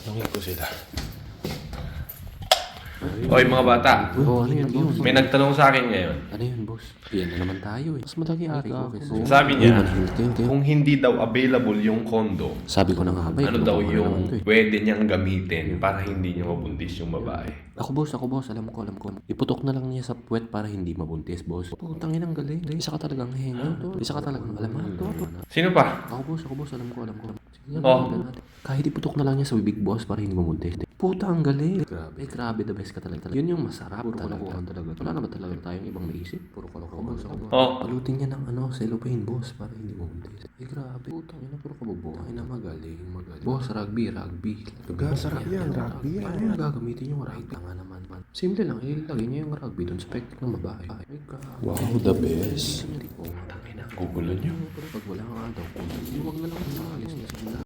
Tanungin ko sila. Hoy mga bata, Ano yan, boss? may nagtanong sa akin ngayon. Ano yan, boss? Yan na naman tayo eh. Mas malaki ari ko kasi. Sabi niya, Manahimik kayo. kung hindi daw available yung kondo, Sabi ko na nga ba, ano daw naman yung to eh. pwede niyang gamitin para hindi niya mabuntis yung babae. Ako boss, alam ko. Iputok na lang niya sa puwet para hindi mabuntis, boss. Putang inang galing. Isa ka talagang henyo to. Isa ka talagang alaman to. Sino pa? Ako boss, alam ko. Sige, Oh. natin. Kahit iputok na lang niya sa bibig, boss, para hindi mabuntis. Puta, ang galing. Grabe, the best ka talaga. Yun yung masarap. Puro kalokohan talaga. Wala naman talaga tayong ibang maisip. Puro kalokohan. Boss. Oh. Palutin niya ng cellophane, boss, para hindi mabuntis. Grabe. Putang ina, puro kabubuhan. Ay na, magaling. Boss, rugby. Masarap yan, rugby yan. Ano yung gagamitin yung rugby? Nga naman. Simple lang, ilagay niya yung rugby dun sa pektik ng babae. Ay, Wow, the best. Hindi ko. Gugulo niyo. Pero pag wala nga daw, huwag na lang umalis.